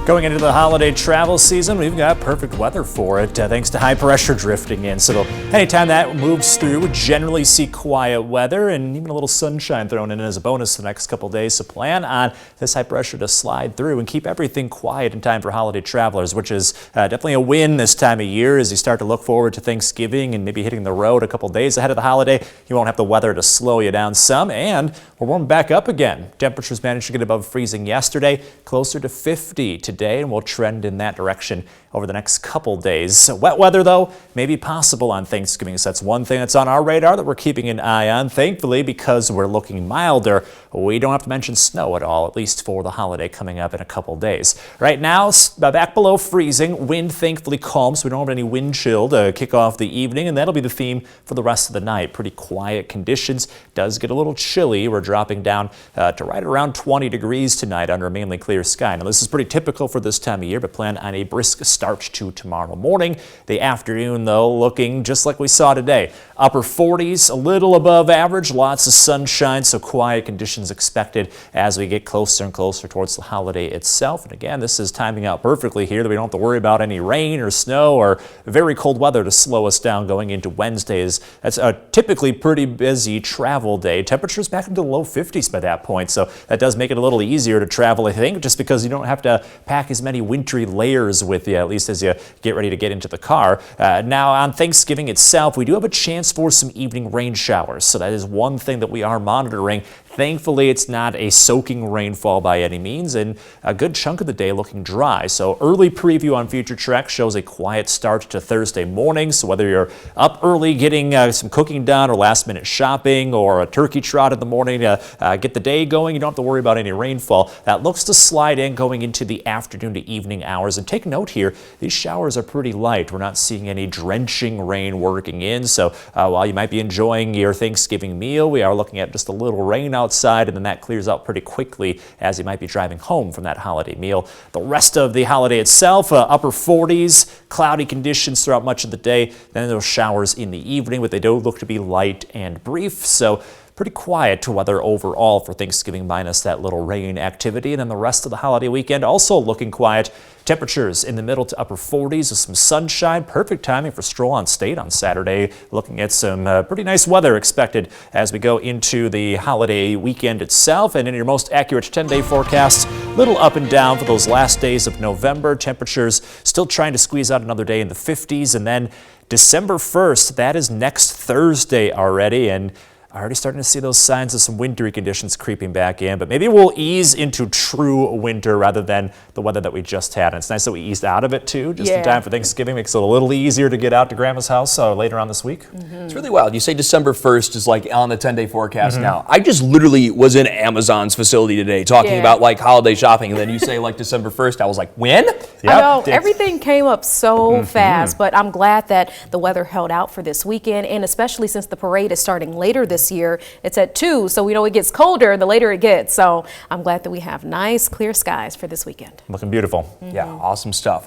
Going into the holiday travel season, we've got perfect weather for it thanks to high pressure drifting in. So anytime that moves through, we generally see quiet weather and even a little sunshine thrown in as a bonus the next couple days. So plan on this high pressure to slide through and keep everything quiet in time for holiday travelers, which is definitely a win this time of year as you start to look forward to Thanksgiving and maybe hitting the road a couple days ahead of the holiday. You won't have the weather to slow you down some, and we're warming back up again. Temperatures managed to get above freezing yesterday, closer to 50 today, and we'll trend in that direction over the next couple days. Wet weather, though, may be possible on Thanksgiving, so that's one thing that's on our radar that we're keeping an eye on. Thankfully, because we're looking milder, we don't have to mention snow at all, at least for the holiday coming up in a couple days. Right now, back below freezing, wind thankfully calm, so we don't have any wind chill to kick off the evening, and that'll be the theme for the rest of the night. Pretty quiet conditions. Does get a little chilly. We're dropping down to right around 20 degrees tonight under a mainly clear sky. Now, this is pretty typical for this time of year, but plan on a brisk start to tomorrow morning. The afternoon, though, looking just like we saw today. Upper 40s, a little above average, lots of sunshine, so quiet conditions expected as we get closer and closer towards the holiday itself. And again, this is timing out perfectly here that we don't have to worry about any rain or snow or very cold weather to slow us down going into Wednesdays. That's a typically pretty busy travel day. Temperatures back into the low 50s by that point, so that does make it a little easier to travel, I think, just because you don't have to pack as many wintry layers with you, at least as you get ready to get into the car. Now, on Thanksgiving itself, we do have a chance for some evening rain showers, so that is one thing that we are monitoring. Thankfully, it's not a soaking rainfall by any means, and a good chunk of the day looking dry. So early preview on Future Trek shows a quiet start to Thursday morning. So whether you're up early getting some cooking done or last minute shopping or a turkey trot in the morning to get the day going, you don't have to worry about any rainfall. That looks to slide in going into the afternoon to evening hours. And take note here, these showers are pretty light. We're not seeing any drenching rain working in. So while you might be enjoying your Thanksgiving meal, we are looking at just a little rain outside, and then that clears out pretty quickly as you might be driving home from that holiday meal. The rest of the holiday itself, upper 40s, cloudy conditions throughout much of the day, then those showers in the evening, but they do look to be light and brief. So pretty quiet weather overall for Thanksgiving minus that little rain activity. And then the rest of the holiday weekend also looking quiet. Temperatures in the middle to upper 40s with some sunshine. Perfect timing for stroll on state on Saturday. Looking at some pretty nice weather expected as we go into the holiday weekend itself. And in your most accurate 10-day forecast, little up and down for those last days of November. Temperatures still trying to squeeze out another day in the 50s. And then December 1st, that is next Thursday already. And already starting to see those signs of some wintry conditions creeping back in, but maybe we'll ease into true winter rather than the weather that we just had. And it's nice that we eased out of it too, just in time for Thanksgiving. Makes it a little easier to get out to Grandma's house later on this week. It's really wild. You say December 1st is like on the 10-day forecast now. I just literally was in Amazon's facility today talking about like holiday shopping, and then you say like December 1st. I was like, when? Yep. I know, everything came up so fast, but I'm glad that the weather held out for this weekend, and especially since the parade is starting later this year. It's at 2, so we know it gets colder the later it gets. So I'm glad that we have nice, clear skies for this weekend. Looking beautiful. Yeah, awesome stuff.